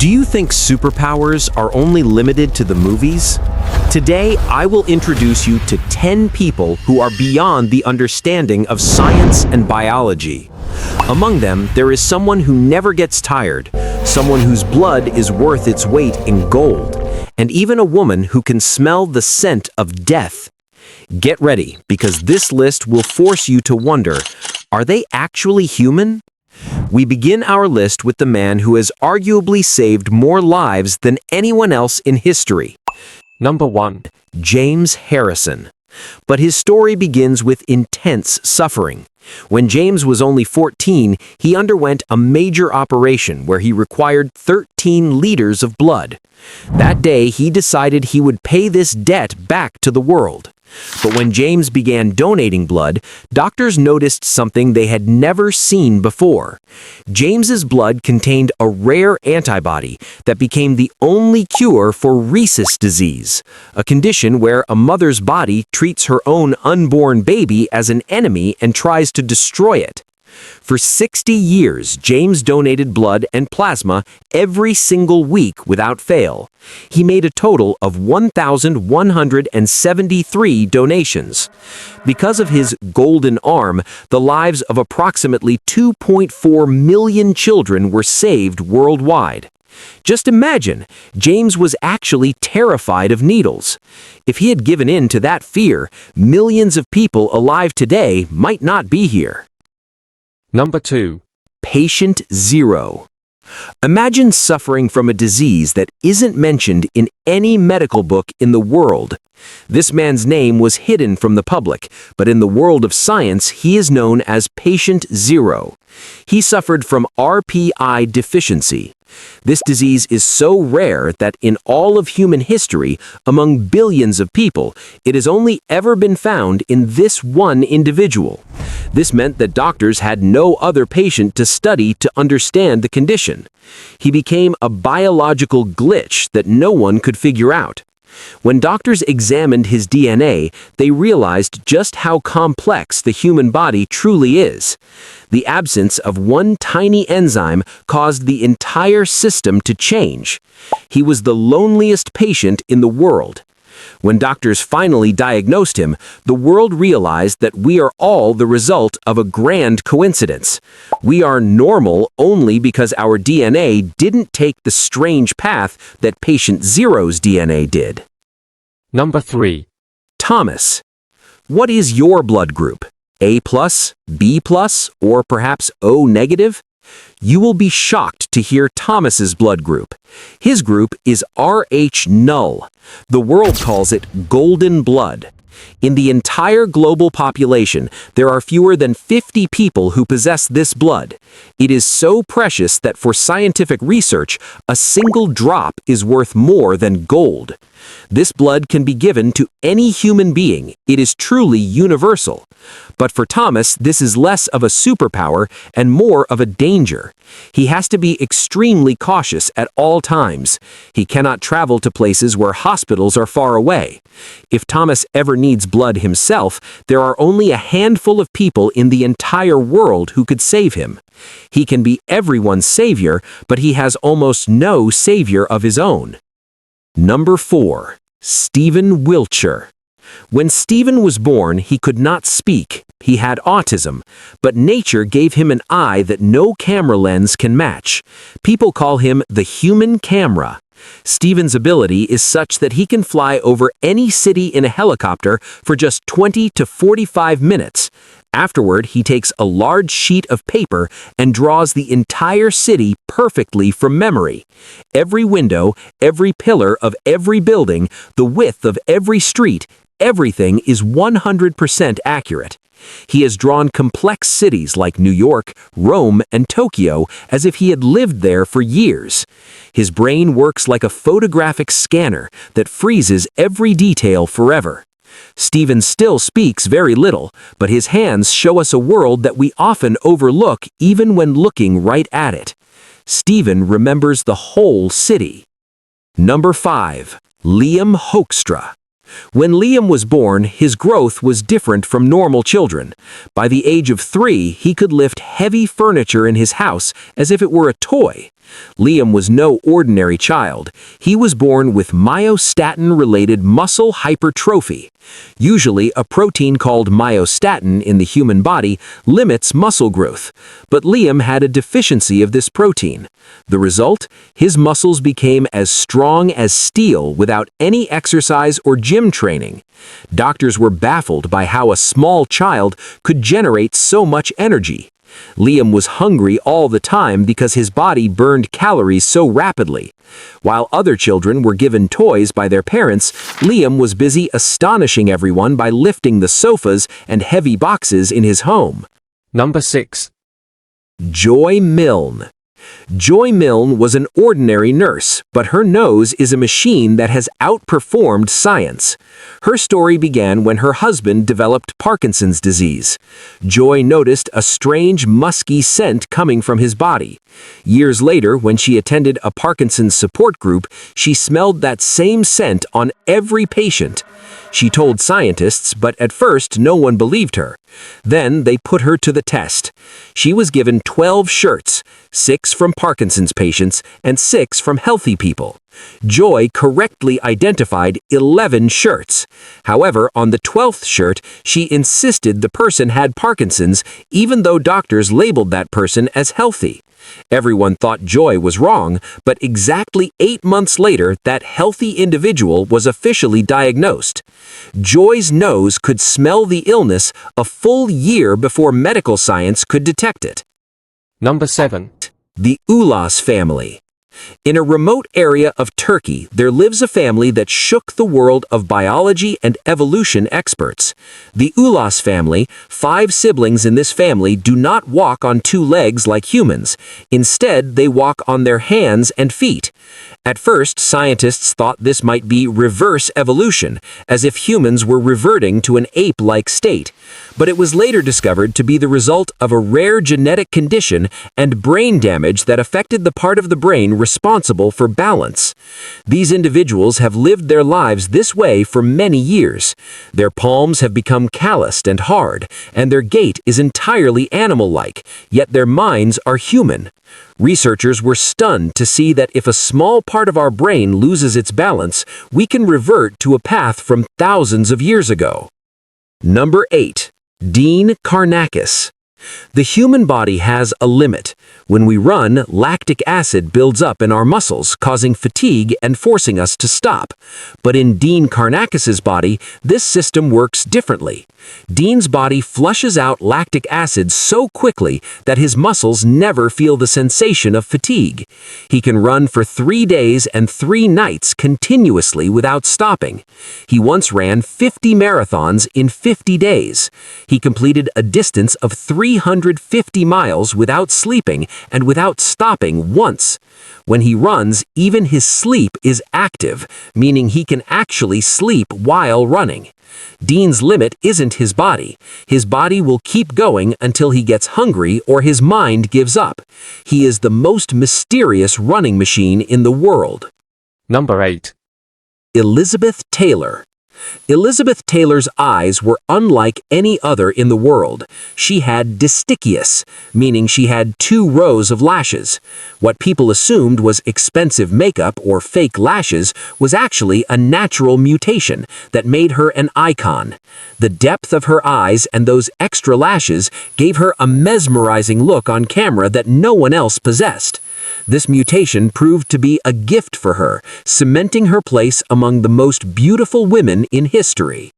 Do you think superpowers are only limited to the movies? Today, I will introduce you to 10 people who are beyond the understanding of science and biology. Among them, there is someone who never gets tired, someone whose blood is worth its weight in gold, and even a woman who can smell the scent of death. Get ready, because this list will force you to wonder, are they actually human? We begin our list with the man who has arguably saved more lives than anyone else in history. Number 1. James Harrison. But his story begins with intense suffering. When James was only 14, he underwent a major operation where he required 13 liters of blood. That day, he decided he would pay this debt back to the world. But when James began donating blood, doctors noticed something they had never seen before. James's blood contained a rare antibody that became the only cure for rhesus disease, a condition where a mother's body treats her own unborn baby as an enemy and tries to destroy it. For 60 years, James donated blood and plasma every single week without fail. He made a total of 1,173 donations. Because of his golden arm, the lives of approximately 2.4 million children were saved worldwide. Just imagine, James was actually terrified of needles. If he had given in to that fear, millions of people alive today might not be here. Number 2. Patient Zero. Imagine suffering from a disease that isn't mentioned in any medical book in the world. This man's name was hidden from the public, but in the world of science, he is known as Patient Zero. He suffered from RPI deficiency. This disease is so rare that in all of human history, among billions of people, it has only ever been found in this one individual. This meant that doctors had no other patient to study to understand the condition. He became a biological glitch that no one could figure out. When doctors examined his DNA, they realized just how complex the human body truly is. The absence of one tiny enzyme caused the entire system to change. He was the loneliest patient in the world. When doctors finally diagnosed him, the world realized that we are all the result of a grand coincidence. We are normal only because our DNA didn't take the strange path that Patient Zero's DNA did. Number 3. Thomas. What is your blood group? A+, B+, or perhaps O negative? You will be shocked to hear Thomas's blood group. His group is Rh null. The world calls it golden blood. In the entire global population, there are fewer than 50 people who possess this blood. It is so precious that for scientific research, a single drop is worth more than gold. This blood can be given to any human being. It is truly universal. But for Thomas, this is less of a superpower and more of a danger. He has to be extremely cautious at all times. He cannot travel to places where hospitals are far away. If Thomas ever needs blood himself, there are only a handful of people in the entire world who could save him. He can be everyone's savior, but he has almost no savior of his own. Number 4. Stephen Wiltshire. When Stephen was born, he could not speak. He had autism, but nature gave him an eye that no camera lens can match. People call him the human camera. Stephen's ability is such that he can fly over any city in a helicopter for just 20 to 45 minutes. Afterward, he takes a large sheet of paper and draws the entire city perfectly from memory. Every window, every pillar of every building, the width of every street, everything is 100% accurate. He has drawn complex cities like New York, Rome, and Tokyo as if he had lived there for years. His brain works like a photographic scanner that freezes every detail forever. Stephen still speaks very little, but his hands show us a world that we often overlook even when looking right at it. Stephen remembers the whole city. Number 5. Liam Hoekstra. When Liam was born, his growth was different from normal children. By the age of 3, he could lift heavy furniture in his house as if it were a toy. Liam was no ordinary child. He was born with myostatin-related muscle hypertrophy. Usually, a protein called myostatin in the human body limits muscle growth, but Liam had a deficiency of this protein. The result? His muscles became as strong as steel without any exercise or gym training. Doctors were baffled by how a small child could generate so much energy. Liam was hungry all the time because his body burned calories so rapidly. While other children were given toys by their parents, Liam was busy astonishing everyone by lifting the sofas and heavy boxes in his home. Number 6. Joy Milne. Joy Milne was an ordinary nurse, but her nose is a machine that has outperformed science. Her story began when her husband developed Parkinson's disease. Joy noticed a strange musky scent coming from his body. Years later, when she attended a Parkinson's support group, she smelled that same scent on every patient. She told scientists, but at first no one believed her. Then they put her to the test. She was given 12 shirts, 6 from Parkinson's patients and 6 from healthy people. Joy correctly identified 11 shirts. However, on the 12th shirt, she insisted the person had Parkinson's, even though doctors labeled that person as healthy. Everyone thought Joy was wrong, but exactly 8 months later, that healthy individual was officially diagnosed. Joy's nose could smell the illness a full year before medical science could detect it. Number 7. The Ulas family. In a remote area of Turkey, there lives a family that shook the world of biology and evolution experts. The Ulas family, 5 siblings in this family, do not walk on 2 legs like humans. Instead, they walk on their hands and feet. At first, scientists thought this might be reverse evolution, as if humans were reverting to an ape-like state. But it was later discovered to be the result of a rare genetic condition and brain damage that affected the part of the brain responsible for balance. These individuals have lived their lives this way for many years. Their palms have become calloused and hard, and their gait is entirely animal-like, yet their minds are human. Researchers were stunned to see that if a small part of our brain loses its balance, we can revert to a path from thousands of years ago. Number 8. Dean Karnakis. The human body has a limit. When we run, lactic acid builds up in our muscles, causing fatigue and forcing us to stop. But in Dean Karnakis's body, this system works differently. Dean's body flushes out lactic acid so quickly that his muscles never feel the sensation of fatigue. He can run for 3 days and 3 nights continuously without stopping. He once ran 50 marathons in 50 days. He completed a distance of 350 miles without sleeping and without stopping once. When he runs, even his sleep is active, meaning he can actually sleep while running. Dean's limit isn't his body. His body will keep going until he gets hungry or his mind gives up. He is the most mysterious running machine in the world. Number 8. Elizabeth Taylor. Elizabeth Taylor's eyes were unlike any other in the world. She had distichius, meaning she had 2 rows of lashes. What people assumed was expensive makeup or fake lashes was actually a natural mutation that made her an icon. The depth of her eyes and those extra lashes gave her a mesmerizing look on camera that no one else possessed. This mutation proved to be a gift for her, cementing her place among the most beautiful women in history.